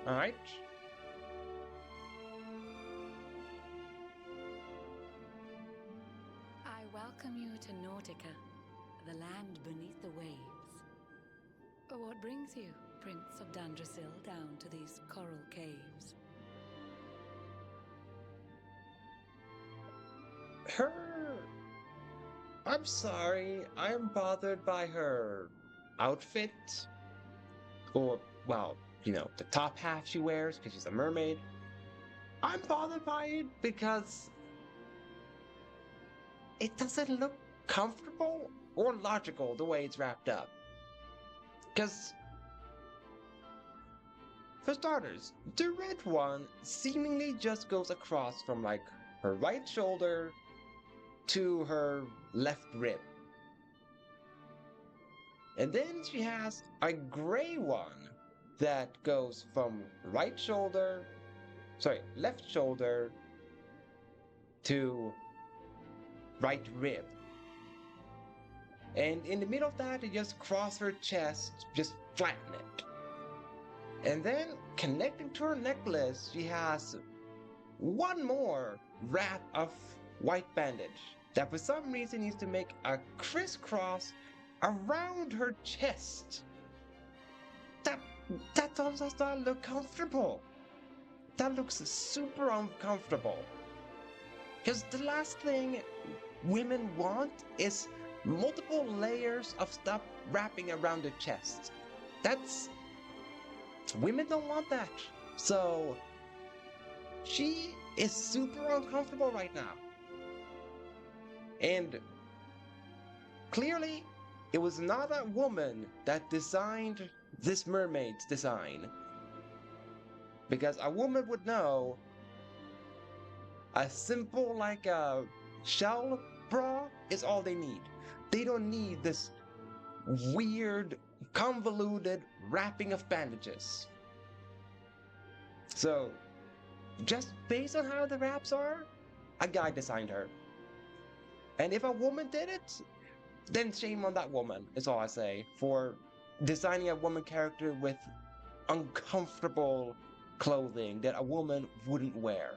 Alright. I welcome you to Nautica, the land beneath the waves. What brings you, Prince of Dandrasil, down to these coral caves? Her. I'm sorry, I'm bothered by her outfit. Or, well, the top half she wears because she's a mermaid. I'm bothered by it because it doesn't look comfortable or logical the way it's wrapped up. Because, for starters, the red one seemingly just goes across from like her right shoulder to her left rib. And then she has a gray one that goes from left shoulder to right rib. And in the middle of that, you just cross her chest, just flatten it. And then connecting to her necklace, she has one more wrap of white bandage that for some reason needs to make a crisscross around her chest. That that does not look comfortable. That looks super uncomfortable. Because the last thing women want is multiple layers of stuff wrapping around their chest. That's women don't want that. So she is super uncomfortable right now. And clearly, it was not a woman that designed this mermaid's design. Because a woman would know a simple, like a shell bra is all they need. They don't need this weird, convoluted wrapping of bandages. So, just based on how the wraps are, a guy designed her. And if a woman did it, then shame on that woman, is all I say, for designing a woman character with uncomfortable clothing that a woman wouldn't wear.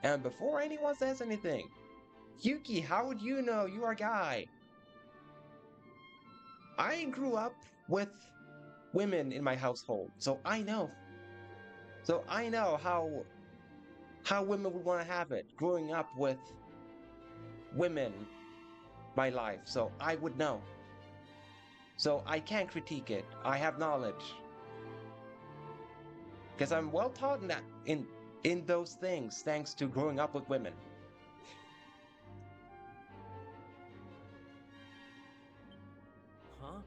And before anyone says anything, Yuki, how would you know? You are a guy. I grew up with women in my household, so I know. So I know how women would want to have it growing up with women my life, so I would know. So I can't critique it. I have knowledge. Because I'm well taught in that in those things thanks to growing up with women. Huh?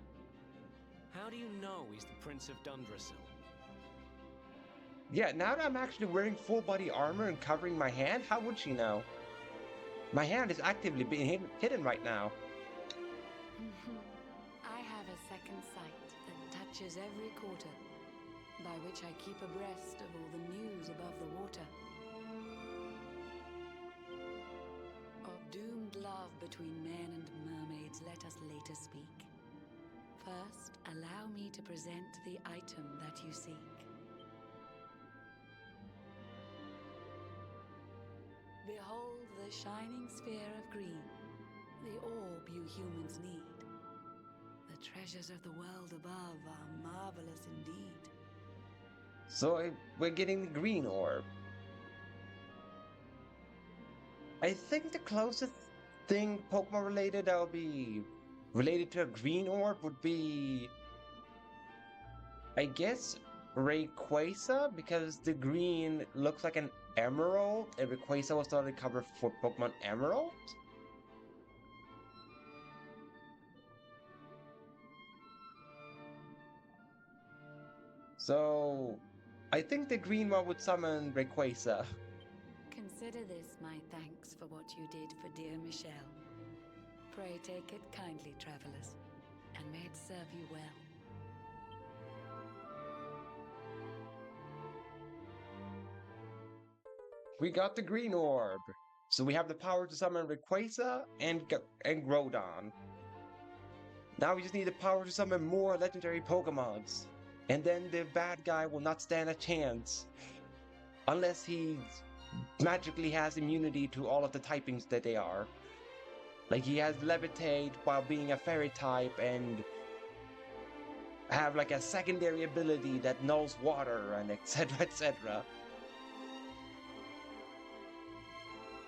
How do you know he's the Prince of Dundrasil? Yeah, now that I'm actually wearing full body armor and covering my hand, how would she know? My hand is actively being hidden right now. I have a second sight that touches every quarter, by which I keep abreast of all the news above the water. Of doomed love between men and mermaids, let us later speak. First, allow me to present the item that you seek. Behold the shining sphere of green, the orb you humans need. The treasures of the world above are marvelous indeed. So we're getting the green orb. I think the closest thing Pokemon related that would be related to a green orb would be, I guess, Rayquaza, because the green looks like an emerald, and Rayquaza was already covered for Pokemon Emerald. So, I think the green one would summon Rayquaza. Consider this my thanks for what you did for dear Michelle. Pray take it kindly, travelers, and may it serve you well. We got the green orb. So we have the power to summon Rayquaza and Groudon. Now we just need the power to summon more legendary Pokemons. And then the bad guy will not stand a chance unless he magically has immunity to all of the typings that they are. Like he has levitate while being a fairy type and have like a secondary ability that knows water and etc etc.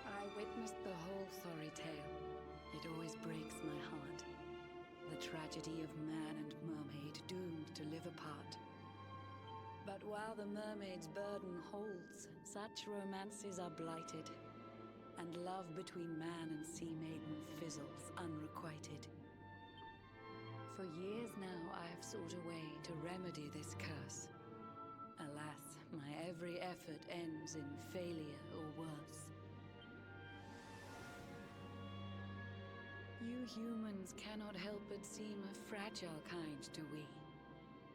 I witnessed the whole sorry tale. It always breaks my heart. The tragedy of man and mermaid doomed to live apart. But while the mermaid's burden holds, such romances are blighted, and love between man and sea maiden fizzles unrequited. For years now I have sought a way to remedy this curse. Alas, my every effort ends in failure or worse. You humans cannot help but seem a fragile kind to we,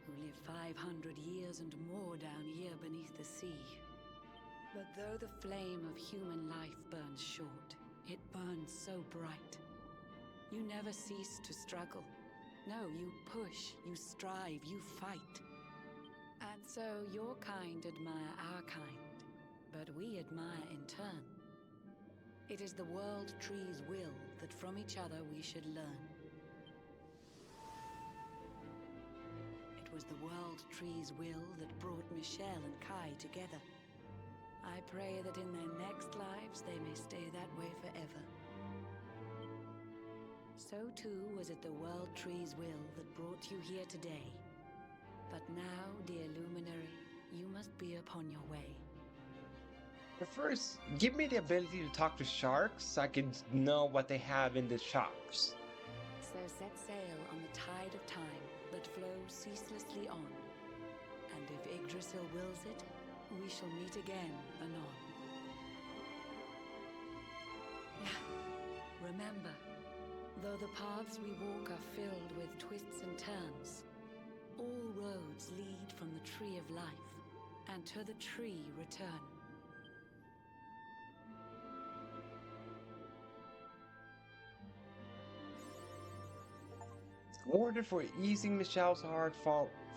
who live 500 years and more down here beneath the sea. But though the flame of human life burns short, it burns so bright. You never cease to struggle. No, you push, you strive, you fight. And so your kind admire our kind, but we admire in turn. It is the world tree's will that from each other we should learn. It was the world tree's will that brought Michelle and Kai together. I pray that in their next lives they may stay that way forever. So too was it the world tree's will that brought you here today. But now, dear luminary, you must be upon your way. But first, give me the ability to talk to sharks so I can know what they have in the shops. So set sail on the tide of time that flows ceaselessly on. And if Yggdrasil wills it, we shall meet again anon. Remember, though the paths we walk are filled with twists and turns, all roads lead from the tree of life, and to the tree return. Order for easing Michelle's heart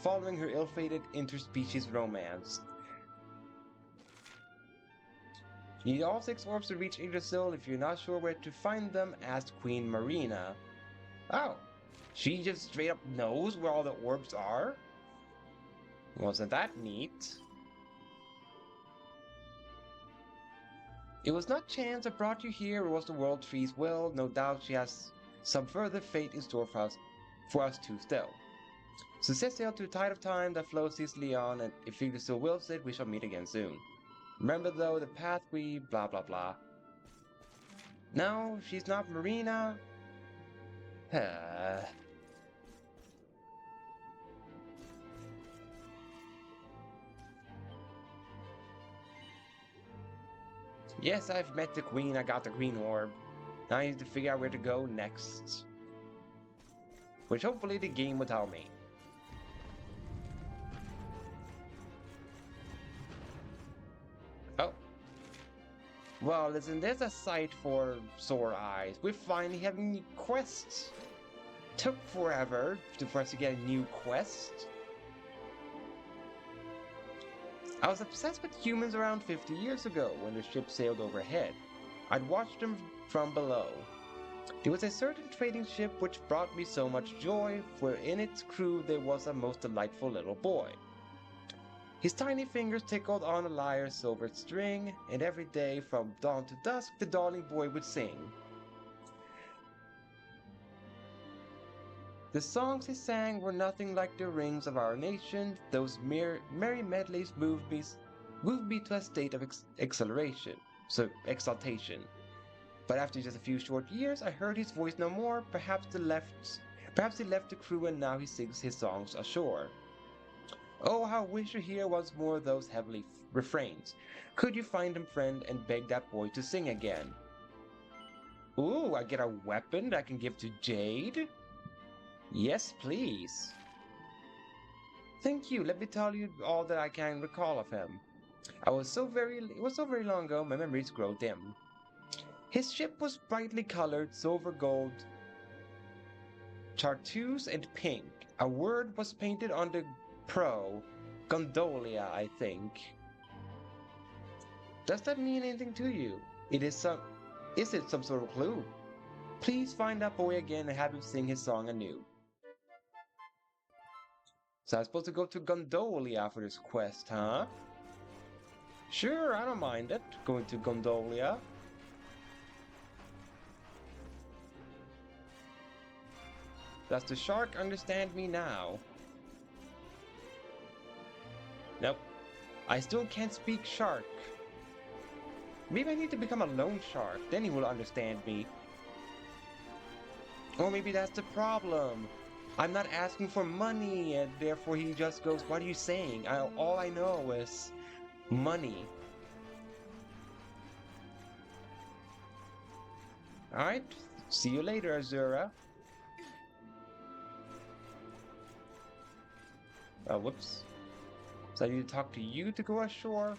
following her ill-fated interspecies romance. You need all 6 orbs to reach Yggdrasil. If you're not sure where to find them, ask Queen Marina. Oh, she just straight up knows where all the orbs are? Wasn't that neat? It was not chance that brought you here, or was the world tree's will. No doubt she has some further fate in store for us too still. So set sail to the tide of time that flows easily on, and if Yggdrasil wills it, we shall meet again soon. Remember though, the path we blah blah blah. No, she's not Marina. Yes, I've met the queen, I got the green orb. Now I need to figure out where to go next. Which hopefully the game will tell me. Oh. Well, listen, there's a site for sore eyes. We're finally having quests. Took forever for us to get a new quest. I was obsessed with humans around 50 years ago when the ship sailed overhead. I'd watched them from below. There was a certain trading ship which brought me so much joy, for in its crew there was a most delightful little boy. His tiny fingers tickled on a lyre's silver string, and every day from dawn to dusk the darling boy would sing. The songs he sang were nothing like the rings of our nation. Those merry medleys moved me to a state of exaltation. But after just a few short years, I heard his voice no more. Perhaps he left the crew, and now he sings his songs ashore. Oh, how I wish to hear once more those heavenly refrains. Could you find him, friend, and beg that boy to sing again? Ooh, I get a weapon that I can give to Jade? Yes, please. Thank you. Let me tell you all that I can recall of him. It was so very long ago, my memories grow dim. His ship was brightly colored, silver gold, chartreuse and pink. A word was painted on the pro. Gondolia, I think. Does that mean anything to you? Is it some sort of clue? Please find that boy again and have him sing his song anew. So I'm supposed to go to Gondolia for this quest, huh? Sure, I don't mind it, going to Gondolia. Does the shark understand me now? Nope. I still can't speak shark. Maybe I need to become a loan shark, then he will understand me. Or maybe that's the problem. I'm not asking for money, and therefore he just goes, what are you saying? All I know is money. Alright, see you later, Azura. Oh, whoops. So I need to talk to you to go ashore?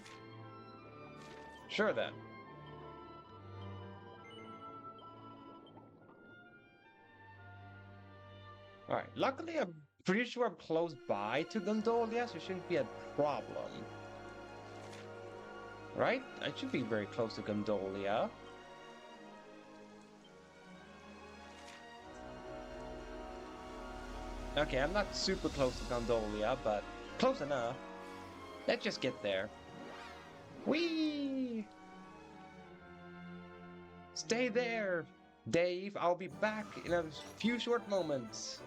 Sure then. Alright, luckily I'm pretty sure I'm close by to Gondolia, so it shouldn't be a problem. Right? I should be very close to Gondolia. Okay, I'm not super close to Gondolia, but close enough. Let's just get there. Whee! Stay there, Dave. I'll be back in a few short moments.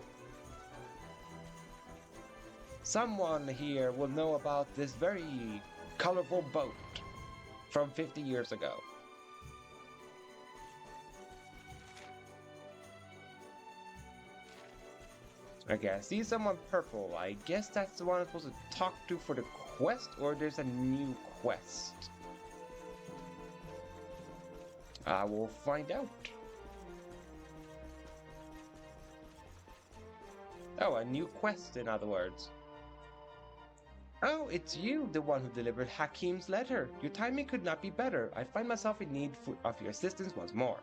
Someone here will know about this very colorful boat from 50 years ago. Okay, I see someone purple. I guess that's the one I'm supposed to talk to for the quest, or there's a new quest. I will find out. Oh, a new quest, in other words. Oh, it's you, the one who delivered Hakim's letter. Your timing could not be better. I find myself in need of your assistance once more.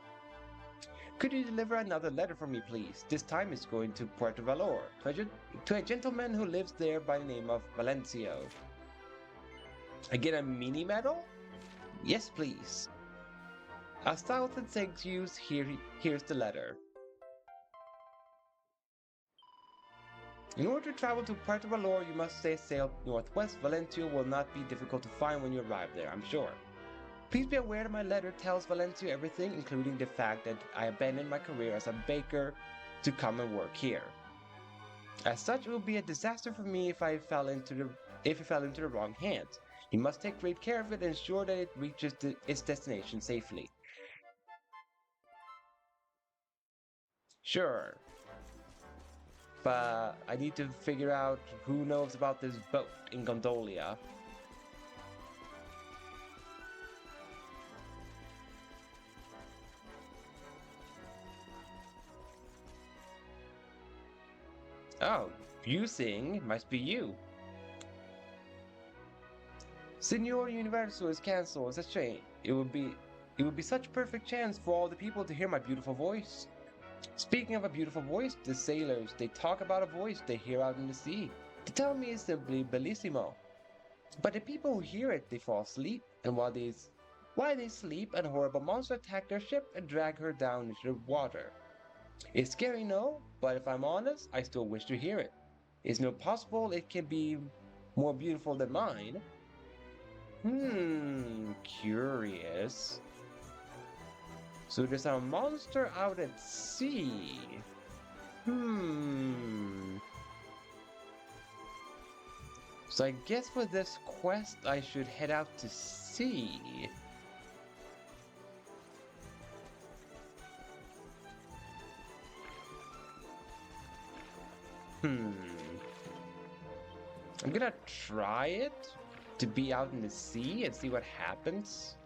Could you deliver another letter for me, please? This time it's going to Puerto Valor, to a gentleman who lives there by the name of Valencio. I get a mini medal? Yes, please. 1,000 thank yous, here's the letter. In order to travel to Puerto Valor, you must stay sail northwest. Valencio will not be difficult to find when you arrive there, I'm sure. Please be aware that my letter tells Valencio everything, including the fact that I abandoned my career as a baker to come and work here. As such, it would be a disaster for me if it fell into the wrong hands. You must take great care of it and ensure that it reaches its destination safely. Sure. But I need to figure out who knows about this boat in Gondolia. Oh, you sing. It must be you. Signor Universo is cancelled. It's a shame. It would be such a perfect chance for all the people to hear my beautiful voice. Speaking of a beautiful voice, the sailors, they talk about a voice they hear out in the sea. To tell me is simply bellissimo. But the people who hear it, they fall asleep, and while they sleep, a horrible monster attack their ship and drag her down into the water. It's scary, no, but if I'm honest, I still wish to hear it. It's no possible it can be more beautiful than mine. Curious. So there's a monster out at sea. So I guess for this quest, I should head out to sea. I'm gonna try it to be out in the sea and see what happens.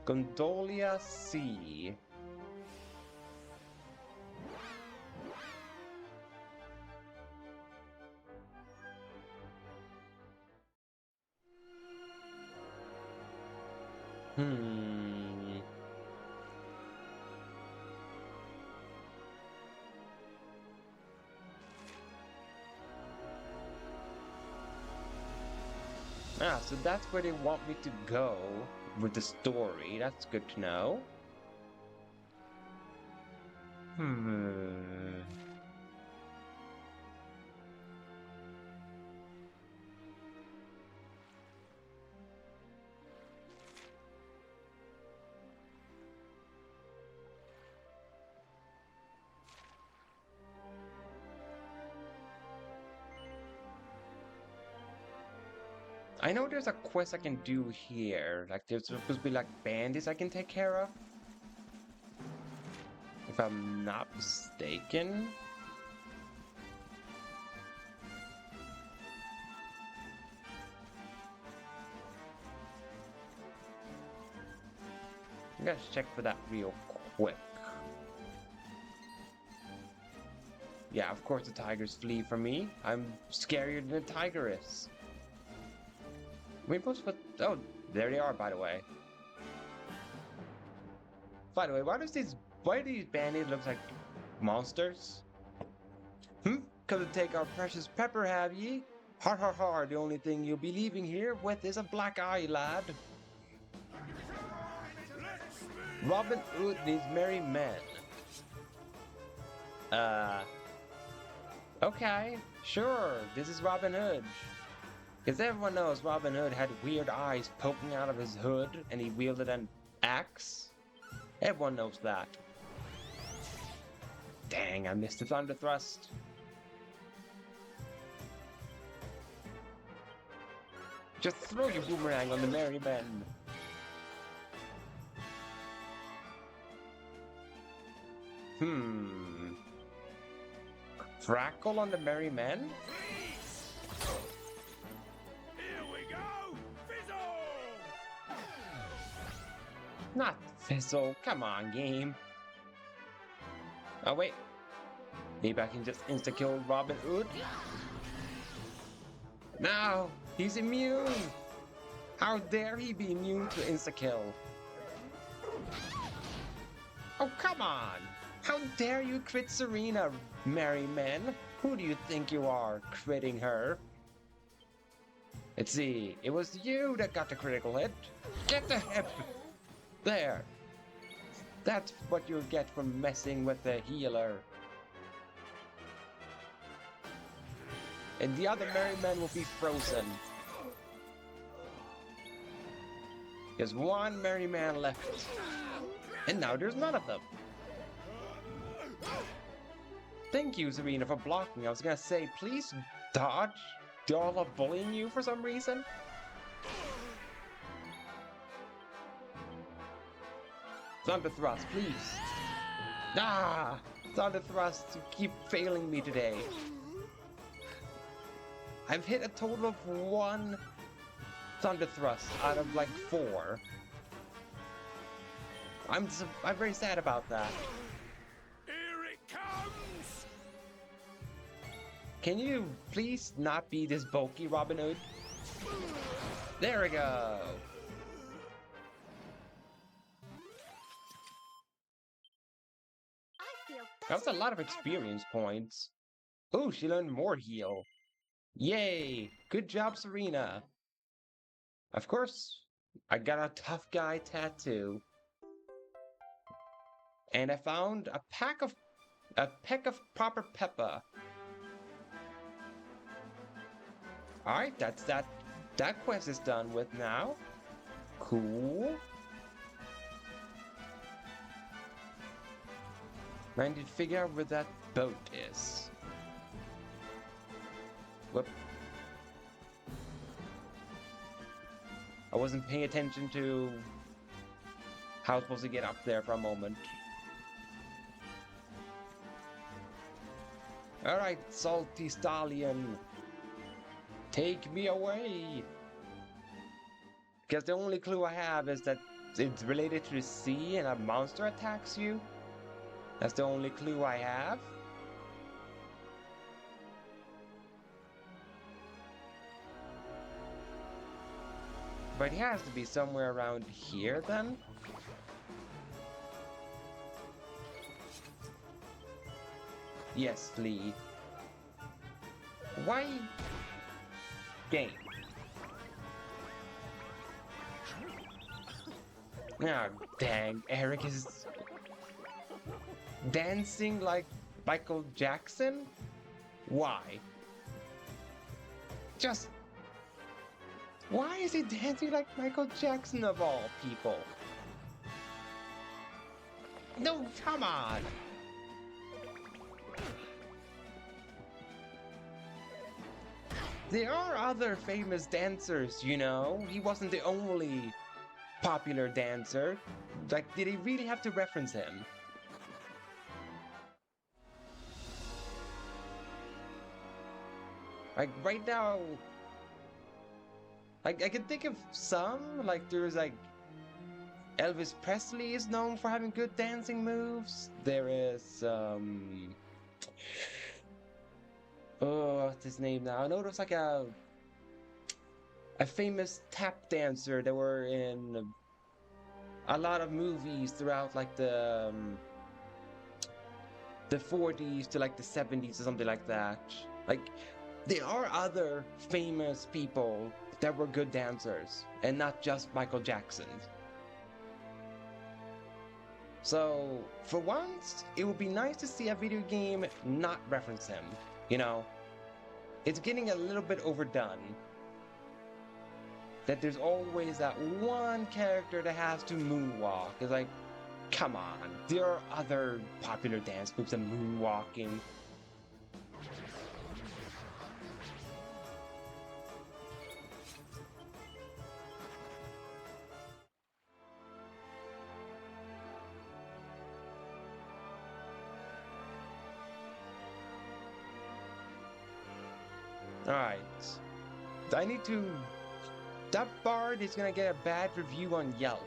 Gondolia Sea. so that's where they want me to go with the story. That's good to know. I know there's a quest I can do here. Like, there's supposed to be, like, bandits I can take care of. If I'm not mistaken. I gotta check for that real quick. Yeah, of course the tigers flee from me. I'm scarier than a tiger is. We're supposed to put... Oh, there they are, by the way. By the way, why do these bandits look like monsters? Come to take our precious pepper, have ye? Har har har, the only thing you'll be leaving here with is a black eye, lad. Robin Hood needs merry men. Okay, sure, this is Robin Hood. Because everyone knows Robin Hood had weird eyes poking out of his hood and he wielded an axe. Everyone knows that. Dang, I missed the thunder thrust. Just throw your boomerang on the merry men. Crackle on the merry men? Here we go! Fizzle! Not Fizzle, come on, game. Oh wait, maybe I can just insta-kill Robin Hood? No, he's immune! How dare he be immune to insta-kill? Oh, come on! How dare you crit Serena, merry men? Who do you think you are, critting her? Let's see, it was you that got the critical hit. Get the hip! There! That's what you'll get from messing with the healer. And the other merry men will be frozen. There's one merry man left. And now there's none of them. Thank you, Serena, for blocking. I was gonna say, please dodge. Y'all are bullying you for some reason. Thunder thrust, please. Ah! Thunder thrust, you keep failing me today. I've hit a total of 1 thunder thrust out of like 4. I'm very sad about that. Here it comes! Can you please not be this bulky, Robin Hood? There we go. That was a lot of experience points. Oh, she learned more heal. Yay! Good job, Serena. Of course, I got a tough guy tattoo. And I found a peck of proper pepper. Alright, that's that quest is done with now. Cool. I need to figure out where that boat is. Whoop. I wasn't paying attention to how I was supposed to get up there for a moment. Alright, salty stallion. Take me away. Because the only clue I have is that it's related to the sea and a monster attacks you. That's the only clue I have. But he has to be somewhere around here then. Yes, Lee. Why? Game. Ah, dang, Eric is dancing like Michael Jackson? Why? Just... Why is he dancing like Michael Jackson of all people? No, come on! There are other famous dancers, you know? He wasn't the only popular dancer. Like, did he really have to reference him? Like, right now... Like, I can think of some, like, there's, like... Elvis Presley is known for having good dancing moves. There is, oh, what's his name now? I know there's, like, a famous tap dancer that were in a lot of movies throughout, like, the 40s to, like, the 70s or something like that. Like, there are other famous people that were good dancers, and not just Michael Jackson. So, for once, it would be nice to see a video game not reference him, you know? It's getting a little bit overdone. That there's always that one character that has to moonwalk. It's like, come on, there are other popular dance moves than moonwalking. Alright. I need to... That bard is gonna get a bad review on Yelp.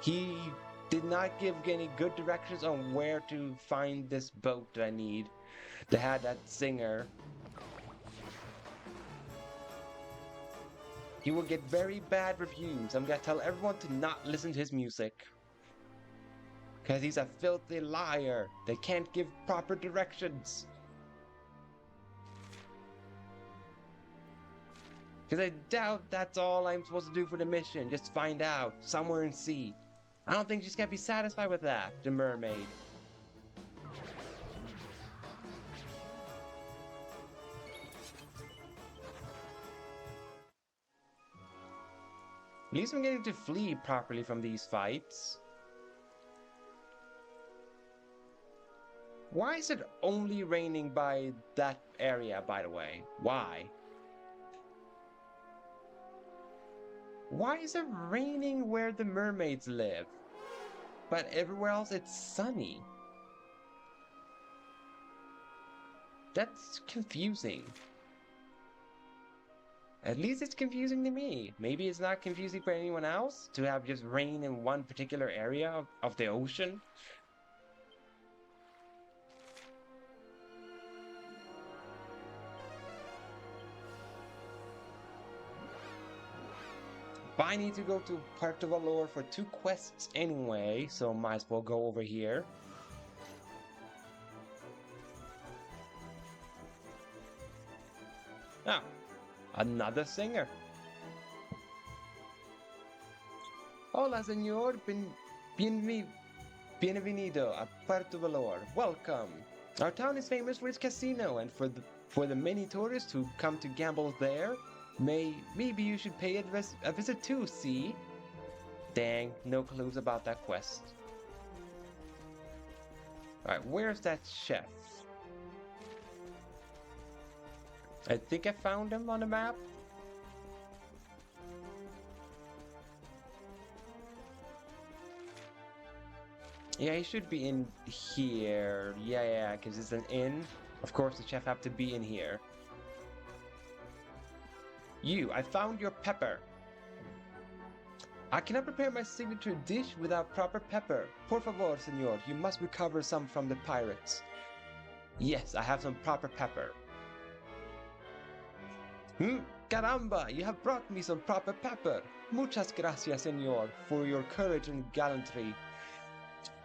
He did not give any good directions on where to find this boat that I need. That had that singer. He will get very bad reviews. I'm gonna tell everyone to not listen to his music. Because he's a filthy liar. They can't give proper directions. Because I doubt that's all I'm supposed to do for the mission. Just find out. Somewhere and see. I don't think she's gonna be satisfied with that, the mermaid. At least I'm getting to flee properly from these fights. Why is it only raining by that area, by the way? Why? Why is it raining where the mermaids live? But everywhere else it's sunny. That's confusing. At least it's confusing to me. Maybe it's not confusing for anyone else to have just rain in one particular area of the ocean. But I need to go to Puerto Valor for 2 quests anyway, so might as well go over here. Ah, another singer. Hola, señor. Bienvenido a Puerto Valor. Welcome. Our town is famous for its casino, and for the many tourists who come to gamble there. Maybe you should pay it a visit too, see? Dang, no clues about that quest. Alright, where's that chef? I think I found him on the map. Yeah, he should be in here. Yeah, because it's an inn. Of course, the chef have to be in here. I found your pepper. I cannot prepare my signature dish without proper pepper. Por favor, senor, you must recover some from the pirates. Yes, I have some proper pepper. Caramba, you have brought me some proper pepper. Muchas gracias, senor, for your courage and gallantry.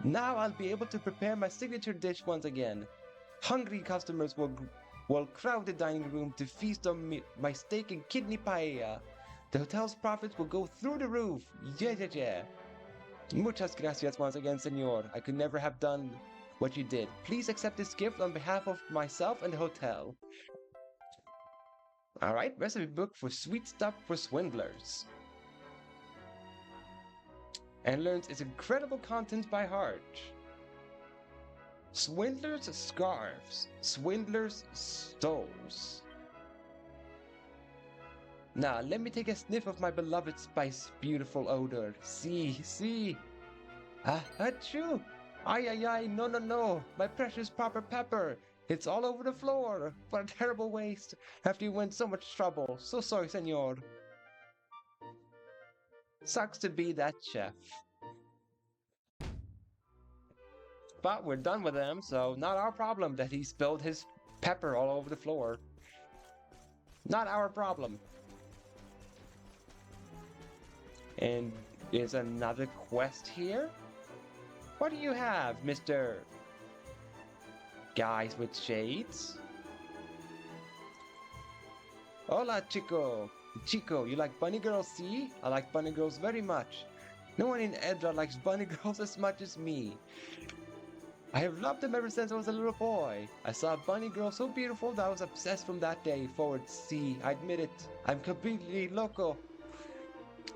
Now I'll be able to prepare my signature dish once again. Hungry customers will crowd the dining room to feast on my steak and kidney paella. The hotel's profits will go through the roof. Yeah. Muchas gracias once again, senor. I could never have done what you did. Please accept this gift on behalf of myself and the hotel. Alright, recipe book for sweet stuff for swindlers. And learns its incredible contents by heart. Swindlers' scarves. Swindlers' stoles. Now, let me take a sniff of my beloved spice, beautiful odor. See. Achoo! Ay, no. My precious proper pepper. It's all over the floor. What a terrible waste. After you went so much trouble. So sorry, senor. Sucks to be that chef. But we're done with him, so not our problem that he spilled his pepper all over the floor. Not our problem. And there's another quest here? What do you have, Mr. Guys with shades? Hola, Chico. Chico, you like bunny girls, see? I like bunny girls very much. No one in Edra likes bunny girls as much as me. I have loved them ever since I was a little boy. I saw a bunny girl so beautiful that I was obsessed from that day forward. See, I admit it. I'm completely loco.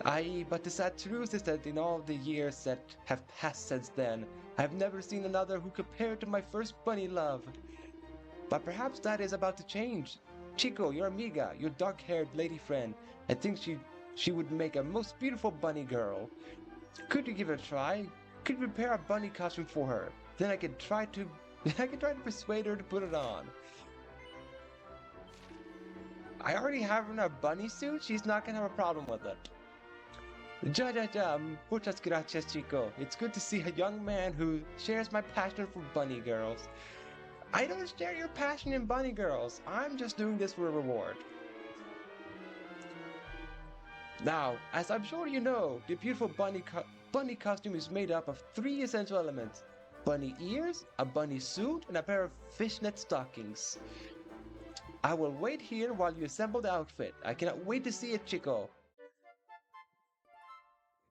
But the sad truth is that in all the years that have passed since then, I have never seen another who compared to my first bunny love. But perhaps that is about to change. Chico, your amiga, your dark-haired lady friend, I think she would make a most beautiful bunny girl. Could you give it a try? Could you prepare a bunny costume for her? Then I could try to persuade her to put it on. I already have her in a bunny suit. She's not gonna have a problem with it. Muchas gracias, Chico. It's good to see a young man who shares my passion for bunny girls. I don't share your passion in bunny girls. I'm just doing this for a reward. Now, as I'm sure you know, the beautiful bunny costume is made up of 3 essential elements. Bunny ears, a bunny suit, and a pair of fishnet stockings. I will wait here while you assemble the outfit. I cannot wait to see it, Chico.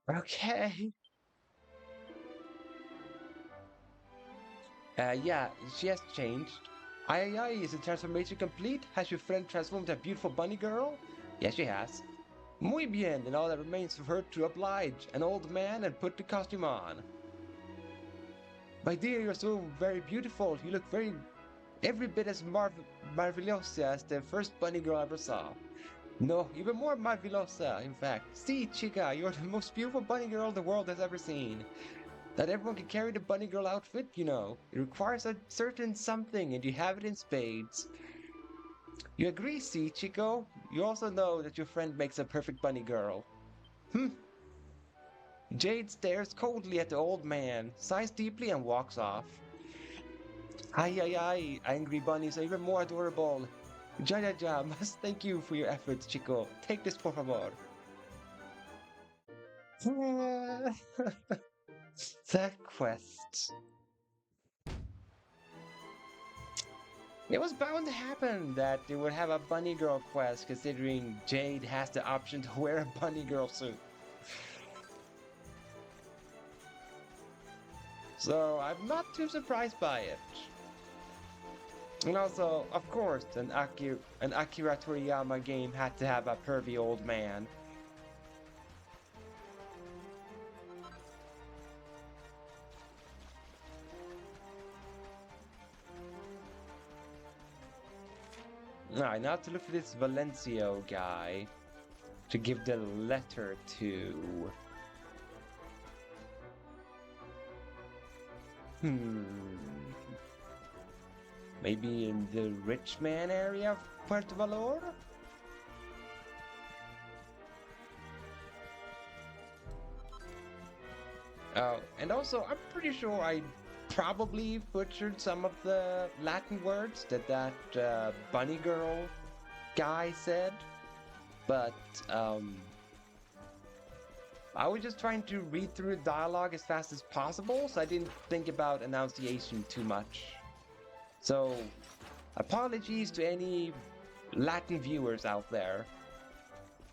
Okay. Yeah, she has changed. Is the transformation complete? Has your friend transformed into a beautiful bunny girl? Yes, she has. Muy bien, and all that remains for her to oblige an old man and put the costume on. My dear, you're so very beautiful. You look every bit as marvelosa as the first bunny girl I ever saw. No, even more marvelosa, in fact. See, chica, you're the most beautiful bunny girl the world has ever seen. Not everyone can carry the bunny girl outfit, you know. It requires a certain something, and you have it in spades. You agree, see, Chico? You also know that your friend makes a perfect bunny girl. Jade stares coldly at the old man, sighs deeply, and walks off. Angry bunnies are even more adorable. Must thank you for your efforts, Chico. Take this, por favor. The quest. It was bound to happen that they would have a bunny girl quest, considering Jade has the option to wear a bunny girl suit. So I'm not too surprised by it. And also, of course, an Akira Toriyama game had to have a pervy old man. Alright, now to look for this Valencio guy to give the letter to. Maybe in the rich man area of Puerto Valor? Oh, and also, I'm pretty sure I probably butchered some of the Latin words that bunny girl guy said, but I was just trying to read through the dialogue as fast as possible, so I didn't think about enunciation too much. So, apologies to any Latin viewers out there.